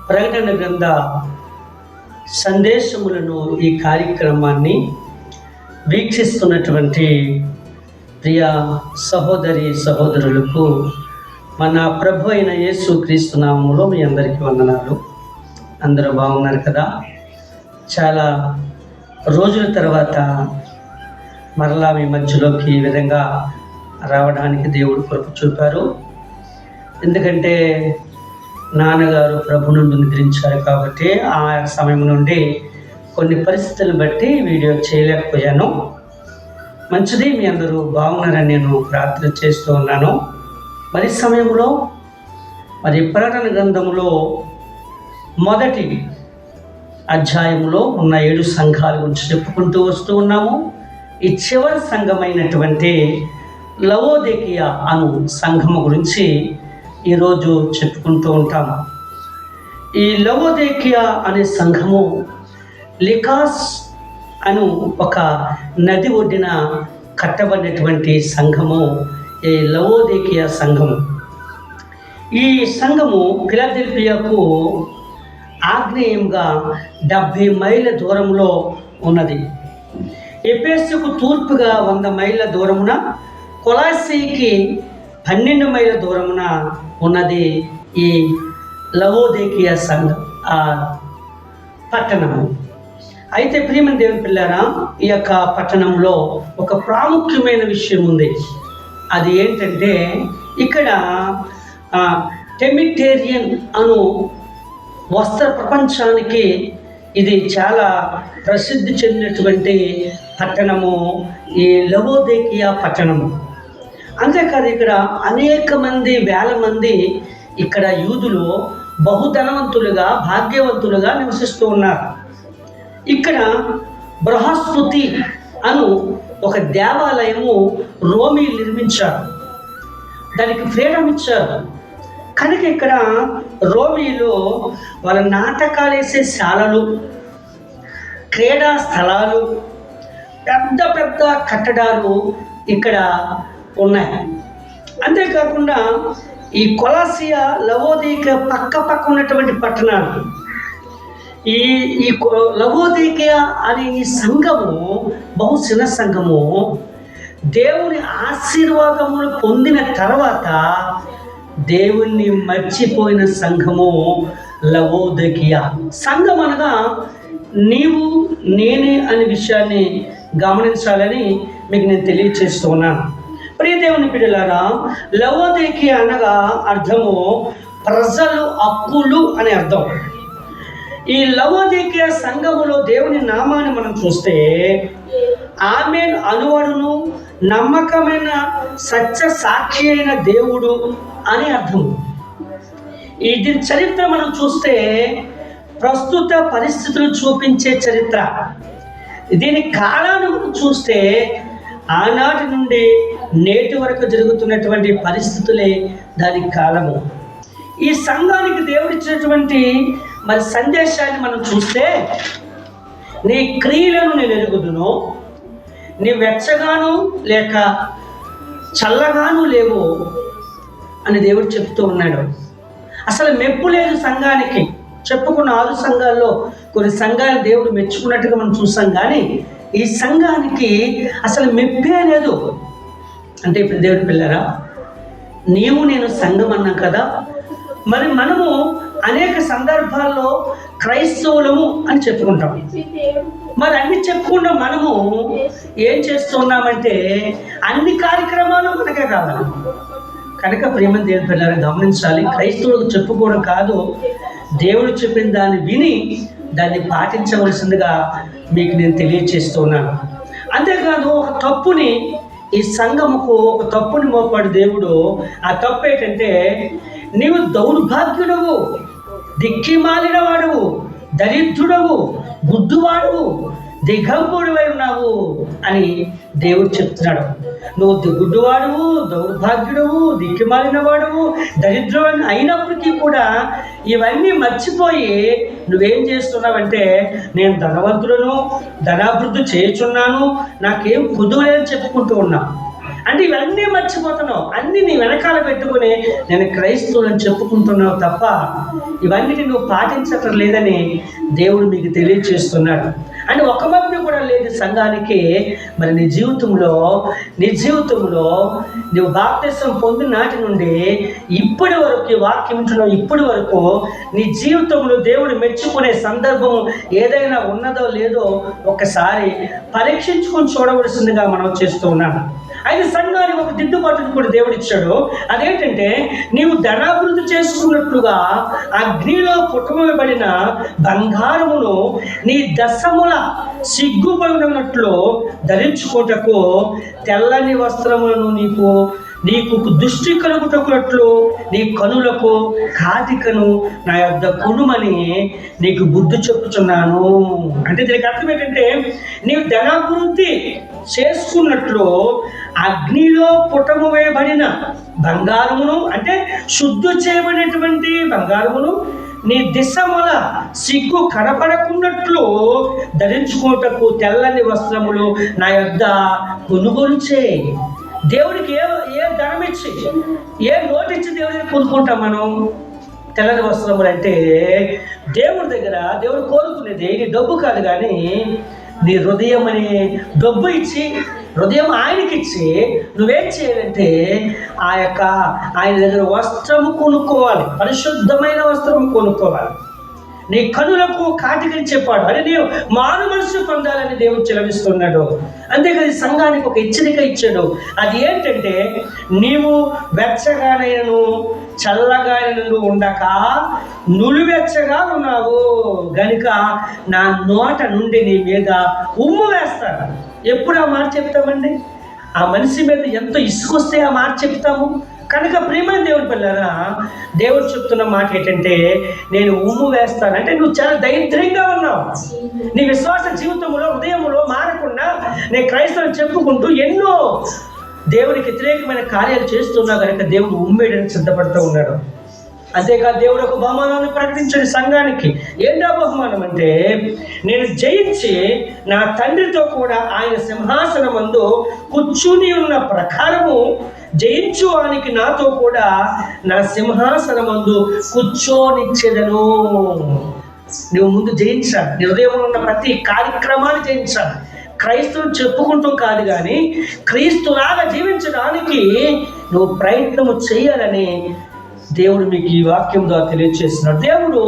ప్రకటన గ్రంథ సందేశములను ఈ కార్యక్రమాన్ని వీక్షిస్తున్నటువంటి ప్రియ సహోదరి సహోదరులకు మన ప్రభు అయిన యేసు క్రీస్తు నామములో మీ అందరికీ వందనాలు. అందరూ బాగున్నారు కదా? చాలా రోజుల తర్వాత మరలా మీ మధ్యలోకి ఈ విధంగా రావడానికి దేవుడు కృప చూపారు. ఎందుకంటే నాన్నగారు ప్రభును నిద్రించారు కాబట్టి ఆ సమయం నుండి కొన్ని పరిస్థితులను బట్టి వీడియో చేయలేకపోయాను. మంచిది, మీ అందరూ బాగున్నారని నేను ప్రార్థన చేస్తూ ఉన్నాను. మరి సమయంలో ప్రకటన గ్రంథంలో మొదటి అధ్యాయంలో ఉన్న 7 సంఘాల గురించి చెప్పుకుంటూ వస్తూ ఉన్నాము. ఈ చివరి సంఘమైనటువంటి లవోదికీయ అను సంఘము గురించి ఈరోజు చెప్పుకుంటూ ఉంటాము. ఈ లవోదికీయ అనే సంఘము లికాస్ అను ఒక నది ఒడ్డిన కట్టబడినటువంటి సంఘము ఈ లవోదికీయ సంఘము. ఈ సంఘము ఫిలదెల్ఫియాకు ఆగ్నేయంగా 70 మైళ్ళ దూరంలో ఉన్నది. ఎఫెసుకు తూర్పుగా 100 మైళ్ళ దూరమున, కొలస్సీకి 12 మైళ్ళ దూరమున ఉన్నది ఈ లవోదికీయ సంఘం పట్టణము. అయితే ప్రియమైన దేవుని పిల్లారా, ఈ యొక్క పట్టణంలో ఒక ప్రాముఖ్యమైన విషయం ఉంది. అది ఏంటంటే ఇక్కడ టెమిటేరియన్ అను వస్త్ర ప్రపంచానికి ఇది చాలా ప్రసిద్ధి చెందినటువంటి పట్టణము ఈ లవోదికీయ పట్టణము. అంతేకాదు ఇక్కడ అనేక మంది, వేల మంది ఇక్కడ యూదులు బహుధనవంతులుగా, భాగ్యవంతులుగా నివసిస్తూ ఉన్నారు. ఇక్కడ బృహస్పతి అను ఒక దేవాలయము రోమీలు నిర్మించారు. దానికి ఫ్రీడమ్ ఇచ్చారు కనుక ఇక్కడ రోమీలు వాళ్ళ నాటకాలు వేసే శాలలు, క్రీడా స్థలాలు, పెద్ద పెద్ద కట్టడాలు ఇక్కడ ఉన్నాయి. అంతేకాకుండా ఈ కొలస్సియా, లవోదికీయ పక్క ఉన్నటువంటి పట్టణాలు. ఈ లవోదికీయ అనే ఈ సంఘము బహు చిన్న సంఘము. దేవుని ఆశీర్వాదములు పొందిన తర్వాత దేవుణ్ణి మర్చిపోయిన సంఘము లవోదికీయ సంఘం. అనగా నీవు నేనే అనే విషయాన్ని గమనించాలని మీకు నేను తెలియచేస్తూ ఉన్నాను. ప్రియ దేవుని బిడ్డలారా, లవోదికీయ అనగా అర్థము ప్రజలు, హక్కులు అనే అర్థం. ఈ లవోదికీయ సంఘములో దేవుని నామాన్ని మనం చూస్తే ఆమేన్ అనువడును, నమ్మకమైన సత్య సాక్షి అయిన దేవుడు అని అర్థము. దీని చరిత్ర మనం చూస్తే ప్రస్తుత పరిస్థితులు చూపించే చరిత్ర. దీని కాలాన్ని మనం చూస్తే ఆనాటి నుండి నేటి వరకు జరుగుతున్నటువంటి పరిస్థితులే దాని కాలము. ఈ సంఘానికి దేవుడిచ్చినటువంటి సందేశాన్ని మనం చూస్తే, నీ క్రియలను నేను ఎరుగుదును, నీ వెచ్చగాను లేక చల్లగాను లేవు అని దేవుడు చెప్తూ ఉన్నాడు. అసలు మెప్పు లేదు సంఘానికి. చెప్పుకున్న 6 సంఘాల్లో కొన్ని సంఘాలు దేవుడు మెచ్చుకున్నట్టుగా మనం చూసాం, కానీ ఈ సంఘానికి అసలు మెప్పే లేదు. అంటే ఇప్పుడు దేవుడి పిల్లరా, నీవు నేను సంఘం అన్నాం కదా, మరి మనము అనేక సందర్భాల్లో క్రైస్తవులము అని చెప్పుకుంటాం. మరి అన్ని చెప్పుకుండా మనము ఏం చేస్తున్నామంటే అన్ని కార్యక్రమాలు మనకే కావాలి. కనుక ప్రియమైన దేవుని పిల్లలు గమనించాలి. క్రైస్తవులకు చెప్పుకోవడం కాదు, దేవుడు చెప్పిన దాన్ని విని దాన్ని పాటించవలసిందిగా మీకు నేను తెలియచేస్తున్నాను. అంతేకాదు, ఒక తప్పుని ఈ సంఘముకు ఒక తప్పుని మోపాడు దేవుడు. ఆ తప్పు ఏంటంటే, నీవు దౌర్భాగ్యుడవు, దిక్కిమాలిన వాడువు, దరిద్రుడవు, గుడ్డువాడువు, దిగంబుడివై ఉన్నావు అని దేవుడు చెప్తున్నాడు. నువ్వు గుడ్డువాడువు, దౌర్భాగ్యుడవు, దిక్కిమాలిన వాడువు, దరిద్రుడు అయినప్పటికీ కూడా ఇవన్నీ మర్చిపోయి నువ్వేం చేస్తున్నావంటే, నేను ధనవంతులను, ధనాభివృద్ధి చేయుచున్నాను, నాకేం కుదువలేదని చెప్పుకుంటూ ఉన్నావు. అంటే ఇవన్నీ మర్చిపోతున్నావు, అన్నీ నీ వెనకాల పెట్టుకుని నేను క్రైస్తవులని చెప్పుకుంటున్నావు తప్ప ఇవన్నీ నువ్వు పాటించటం లేదని దేవుడు మీకు తెలియజేస్తున్నాడు. అని ఒక మధ్య కూడా లేదు సంఘానికి. మరి నీ జీవితంలో నువ్వు బాప్తిసం పొందిన నాటి నుండి ఇప్పటి వరకు ఈ వాక్యం వింటున్నావు, ఇప్పటి వరకు నీ జీవితంలో దేవుడు మెచ్చుకునే సందర్భం ఏదైనా ఉన్నదో లేదో ఒకసారి పరీక్షించుకొని చూడవలసిందిగా మనం చేస్తూ ఉన్నాం. అయితే సంఘానికి ఒక దిద్దుబాటును కూడా దేవుడు ఇచ్చాడు. అదేంటంటే నీవు ధనాభివృద్ధి చేసుకున్నట్లుగా అగ్నిలో పుట్టబడిన బంగారమును నీ దశముల సిగ్గుపడినట్లు ధరించుకోటకు తెల్లని వస్త్రములను నీకు దృష్టి కలుగుటకున్నట్లు నీ కనులకు కాటికను నా యొద్ద కొనుమని నీకు బుద్ధి చెప్పుచున్నాను. అంటే దీనికి అర్థం ఏంటంటే నీవు ధనాభివృద్ధి చేసుకున్నట్లు అగ్నిలో పుటము వేయబడిన బంగారమును, అంటే శుద్ధి చేయబడినటువంటి బంగారమును నీ దిశముల సిగ్గు కనపడకున్నట్లు ధరించుకోటకు తెల్లని వస్త్రములు నా యొద్ద కొనుగోలు చేయి. దేవుడికి ఏ ధనం ఇచ్చి ఏ నోటు ఇచ్చి దేవుడిని కొనుక్కుంటాం మనం? తెల్లని వస్త్రములు అంటే దేవుడి దగ్గర దేవుడు కోరుకునేది నీ డబ్బు కాదు, కానీ నీ హృదయం అనే డబ్బు ఇచ్చి హృదయం ఆయనకిచ్చి నువ్వేం చేయాలంటే ఆయన దగ్గర వస్త్రము కొనుక్కోవాలి, పరిశుద్ధమైన వస్త్రము కొనుక్కోవాలి. నీ కనులకు కాటికని చెప్పాడు. అని నీవు మారు మనసు పొందాలని దేవుడు చెలవిస్తున్నాడు. అంతేకాదు సంఘానికి ఒక హెచ్చరిక ఇచ్చాడు. అది ఏంటంటే నీవు వెచ్చగానైనను చల్లగానైనను ఉండక నులివెచ్చగా ఉన్నావు గనుక నా నోట నుండి నీ మీద ఉమ్ము వేస్తాను. ఎప్పుడు ఆ మాట చెప్తామండి? ఆ మనిషి మీద ఎంతో ఇసుకొస్తే ఆ మాట చెప్తాము. కనుక ప్రియమైన దేవుని పిల్లరా, దేవుడు చెప్తున్న మాట ఏంటంటే నేను ఉమ్ము వేస్తాను. అంటే నువ్వు చాలా దరిద్రంగా ఉన్నావు. నీ విశ్వాస జీవితంలో హృదయంలో మారకుండా నేను క్రైస్తవులు చెప్పుకుంటూ ఎన్నో దేవునికి వ్యతిరేకమైన కార్యాలు చేస్తున్నావు కనుక దేవుడు ఉమ్మేయడానికి సిద్ధపడుతూ ఉన్నాడు. అంతేకాదు దేవుడు ఒక బహుమానాన్ని ప్రకటించాడు సంఘానికి. ఏంటా బహుమానం అంటే నేను జయించి నా తండ్రితో కూడా ఆయన సింహాసనం మందు కూర్చుని ఉన్న ప్రకారము జయించు వానికి నాతో కూడా నా సింహాసనం మందు కూర్చోనిచ్చేదను. నువ్వు ముందు జయించాలి, నీ హృదయంలో ఉన్న ప్రతి కార్యక్రమాన్ని జయించాలి. క్రైస్తవులు చెప్పుకుంటూ కాదు, కానీ క్రీస్తులాగా జీవించడానికి నువ్వు ప్రయత్నము చేయాలని దేవుడు మీకు ఈ వాక్యం ద్వారా తెలియజేస్తున్నాడు. దేవుడు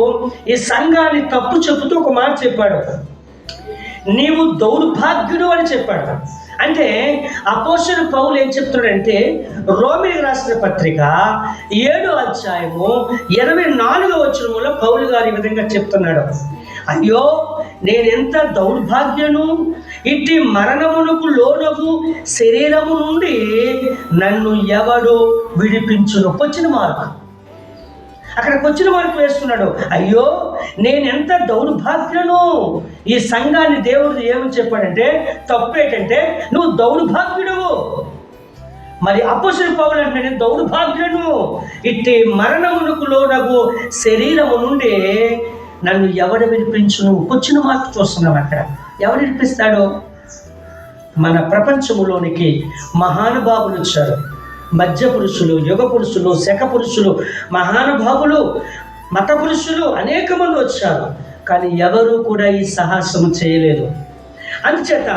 ఈ సంఘాన్ని తప్పు చెబుతూ ఒక మాట చెప్పాడు, నీవు దౌర్భాగ్యుడు అని చెప్పాడు. అంటే అపోస్తలుడు పౌలు ఏం చెప్తున్నాడంటే రోమీయులకు రాసిన పత్రిక 7వ అధ్యాయము 24వ వచనంలో పౌలు గారు ఈ విధంగా చెప్తున్నాడు, అయ్యో నేనెంత దౌర్భాగ్యను, ఇట్టి మరణమునకు లోనగు శరీరము నుండి నన్ను ఎవడు విడిపించును. వచ్చిన మార్కు అక్కడ క్వశ్చన్ మార్క్ వేస్తున్నాడు. అయ్యో నేనెంత దౌర్భాగ్యను. ఈ సంఘాన్ని దేవుడు ఏమని చెప్పాడంటే తప్పేటంటే నువ్వు దౌర్భాగ్యుడు. మరి అపోస్తలుడు పౌలు అంటే నేను దౌర్భాగ్యను, ఇట్టి మరణమునకు లోనగు శరీరము నుండి నన్ను ఎవడు విడిపించును. క్వశ్చన్ మార్క్ చూస్తున్నాం. అక్కడ ఎవరు విడిపిస్తాడో? మన ప్రపంచంలోనికి మహానుభావులు వచ్చారు. మధ్య పురుషులు, యుగ పురుషులు, శక పురుషులు, మహానుభావులు, మత పురుషులు అనేక మంది వచ్చారు, కానీ ఎవరు కూడా ఈ సాహసము చేయలేదు. అందుచేత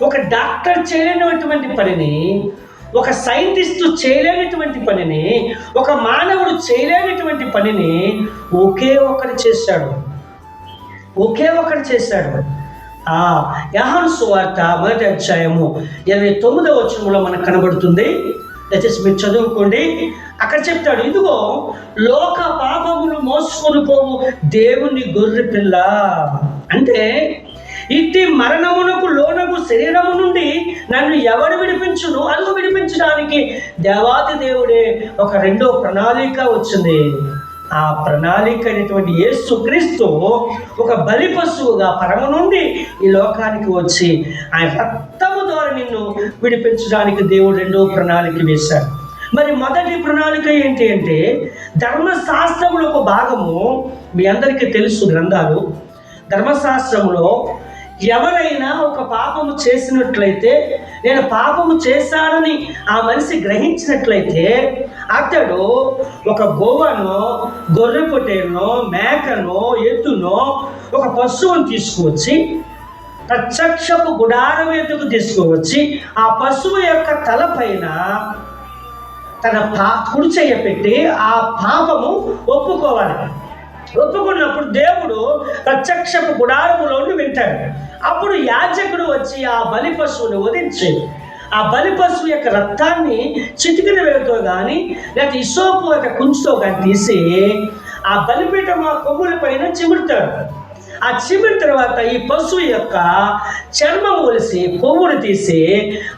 ఒక డాక్టర్ చేయలేనటువంటి పనిని, ఒక సైంటిస్టు చేయలేనటువంటి పనిని, ఒక మానవుడు చేయలేనటువంటి పనిని ఒకే ఒకరు చేశాడు. యోహాను సువార్త 1వ అధ్యాయము 29వ వచనంలో మనకు కనబడుతుంది. దయచేసి మీరు చదువుకోండి. అక్కడ చెప్తాడు, ఇదిగో లోక పాపములు మోసుకొని పోవు దేవుని గొర్రె పిల్ల. అంటే ఇట్టి మరణమునకు లోనగు శరీరము నుండి నన్ను ఎవడు విడిపించును? అల్లు విడిపించడానికి దేవాది దేవుడే ఒక రెండో ప్రణాళిక వచ్చింది. ఆ ప్రణాళిక అయినటువంటి యేసు క్రీస్తు ఒక బలి పశువుగా పరమ నుండి ఈ లోకానికి వచ్చి ఆయన రక్తము ద్వారా నిన్ను విడిపించడానికి దేవుడు రెండో ప్రణాళిక వేశాడు. మరి మొదటి ప్రణాళిక ఏంటి అంటే ధర్మశాస్త్రములో ఒక భాగము. మీ అందరికీ తెలుసు గ్రంథాలు. ధర్మశాస్త్రంలో ఎవరైనా ఒక పాపము చేసినట్లయితే నేను పాపము చేశానని ఆ మనిషి గ్రహించినట్లయితే అతడు ఒక గోవనో, గొర్రె పొట్టేలునో, మేకనో, ఎద్దునో, ఒక పశువును తీసుకువచ్చి ప్రత్యక్షపు గుడారం ఎద్దుకు తీసుకువచ్చి ఆ పశువు యొక్క తలపైన తన కుడి చెయ్యి పెట్టి ఆ పాపము ఒప్పుకోవాలి. ఒప్పుకున్నప్పుడు దేవుడు ప్రత్యక్షపు గుడారములోని వింటాడు. అప్పుడు యాజకుడు వచ్చి ఆ బలి పశువుని వధించి ఆ బలి పశువు యొక్క రక్తాన్ని చిటికిన వేలుతో కానీ లేకపోతే ఇసోపు యొక్క కుంచుతో కానీ తీసి ఆ బలిపీఠం ఆ కొమ్ముల పైన చిమురుతాడు. ఆ చిమిరి తర్వాత ఈ పశువు యొక్క చర్మం ఒలిసి కొవ్వును తీసి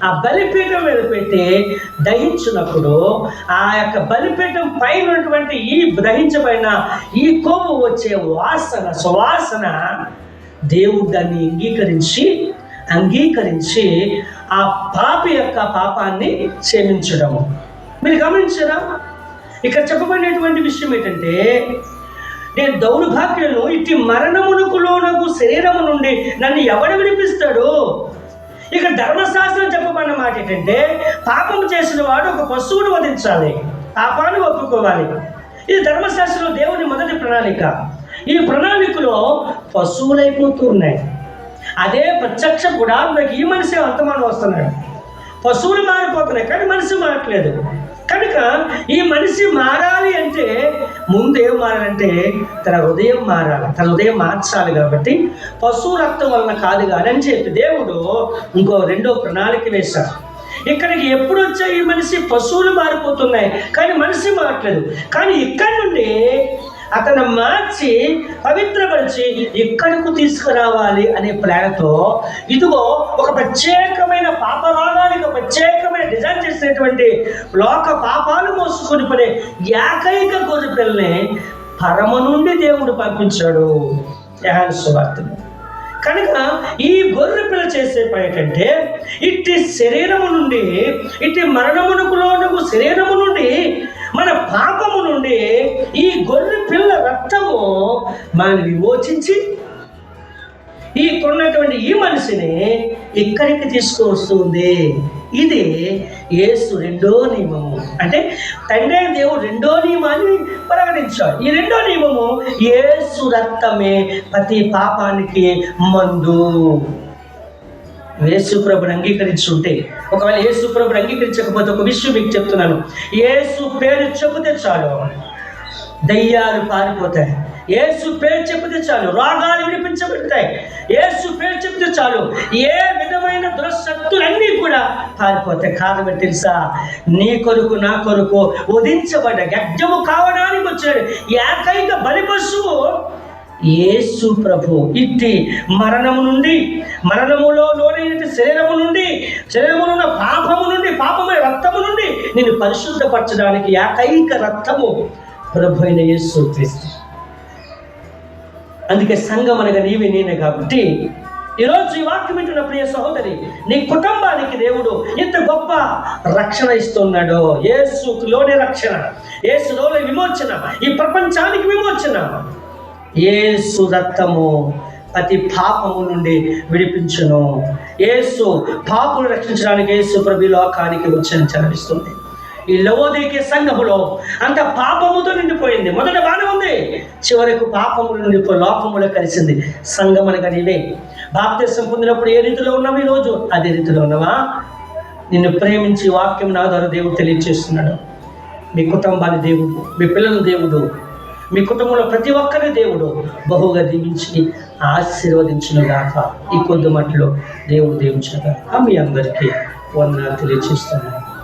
ఆ బలిపీఠం మీద పెట్టి దహించినప్పుడు ఆ యొక్క బలిపీఠం పైన ఉన్నటువంటి ఈ దహించబడిన ఈ కొవ్వు వచ్చే వాసన, సువాసన దేవుడు దాన్ని అంగీకరించి ఆ పాపి యొక్క పాపాన్ని క్షమించడము. మీరు గమనించారా? ఇక్కడ చెప్పబడినటువంటి విషయం ఏంటంటే, నేను దౌర్భాగ్యులను ఇట్టి మరణమునకు లోనగు శరీరము నుండి నన్ను ఎవడు విడిపిస్తాడు? ఇక ధర్మశాస్త్రం చెప్పబడిన మాట ఏంటంటే, పాపం చేసిన వాడు ఒక పశువును వధించాలి, పాపాన్ని ఒప్పుకోవాలి. ఇది ధర్మశాస్త్రంలో దేవుని మొదటి ప్రణాళిక. ఈ ప్రణాళికలో పశువులైపోతున్నాయి. అదే ప్రత్యక్ష గుడారంలోకి ఈ మనిషి అంతమానం వస్తున్నాడు. పశువులు మారిపోతున్నాయి కానీ మనిషి మారట్లేదు. కనుక ఈ మనిషి మారాలి అంటే ముందు ఏం మారాలంటే తన హృదయం మారాలి, తన హృదయం మార్చాలి. కాబట్టి పశువు రక్తం వలన కాదు కానీ అని చెప్పి దేవుడు ఇంకో రెండో ప్రణాళిక వేశాడు. ఇక్కడికి ఎప్పుడు వచ్చా ఈ మనిషి పశువులు మారిపోతున్నాయి కానీ మనిషి మారట్లేదు. కానీ ఇక్కడి నుండి అతను మార్చి పవిత్రపరిచి ఇక్కడకు తీసుకురావాలి అనే ప్లాన్తో ఇదిగో ఒక ప్రత్యేకమైన పాపరాగానికి ప్రత్యేకమైన డిజైన్ చేసినటువంటి లోక పాపాలు మోసుకొని పడే ఏకైక గొర్రె పిల్లని పరమ నుండి దేవుడు పంపించాడు యోహాను సువార్తలో. కనుక ఈ గొర్రె పిల్ల చేసే పని ఏంటంటే, ఇట్టి శరీరము నుండి, ఇట్టి మరణమునకు లోనగు శరీరము నుండి, మన పాపము నుండి ఈ గొర్రె పిల్ల రక్తము మనల్ని విమోచించి ఈ కొన్నటువంటి ఈ మనిషిని ఇక్కడికి తీసుకువస్తుంది. ఇది యేసు రెండో నియమము. అంటే తండ్రి దేవుడు రెండో నియమాన్ని ప్రకటించాడు. ఈ రెండో నియమము యేసు రక్తమే ప్రతి పాపానికి మందు. యేసు ప్రభుని అంగీకరించుంటే, ఒకవేళ యేసు ప్రభుని అంగీకరించకపోతే ఒక విషయం మీకు చెప్తున్నాను. యేసు పేరు చెబితే చాలు దయ్యాలు పారిపోతాయి. యేసు పేరు చెబితే చాలు రోగాలు విడిపించబడతాయి. యేసు పేరు చెబితే చాలు ఏ విధమైన దురశక్తులన్నీ కూడా పారిపోతాయి. కారణం తెలుసా? నీ కొరకు నా కొరకు వధించబడ్డ గడ్డము కావడానికి వచ్చాడు ఏకైక బలి పశువు యేసు ప్రభు. ఇట్టి మరణము నుండి, మరణములో లోనైన శరీరము నుండి, శరీరములో ఉన్న పాపము నుండి, పాపమైన రక్తము నుండి నిన్ను పరిశుద్ధపరచడానికి ఏకైక రక్తము ప్రభు అయిన యేసు క్రీస్తు. అందుకే సంఘం అనగా నీవే నేనే. కాబట్టి ఈరోజు ఈ వాక్యం వింటున్న ప్రియ సహోదరి, నీ కుటుంబానికి దేవుడు ఇంత గొప్ప రక్షణ ఇస్తున్నాడు. యేసులోనే రక్షణ, యేసులోనే విమోచన, ఈ ప్రపంచానికి విమోచన. యేసు రక్తము ప్రతి పాపము నుండి విడిపించును. యేసు పాపును రక్షించడానికి యేసు ప్రభు లోకానికి వచ్చని చదివిస్తుంది. ఈ లవోదికే సంఘములో అంత పాపముతో నిండిపోయింది. మొదట బాగానే ఉంది, చివరకు పాపములు నిండిపోయి లోకములో కలిసింది. సంఘం అనగా నీవే. బాప్తిసం పొందినప్పుడు ఏ రీతిలో ఉన్నావు, ఈరోజు అదే రీతిలో ఉన్నావా? నిన్ను ప్రేమించి వాక్యం నా ద్వారా దేవుడు తెలియజేస్తున్నాడు. మీ కుటుంబాన్ని దేవుడు, మీ పిల్లల దేవుడు, మీ కుటుంబంలో ప్రతి ఒక్కరి దేవుడు బహుగా దీవించి ఆశీర్వదించునుగాక. ఈ కొద్ది మట్లో దేవుడు దీవించునుగాక. మీ అందరికీ వందనాలు తెలియజేస్తున్నాను.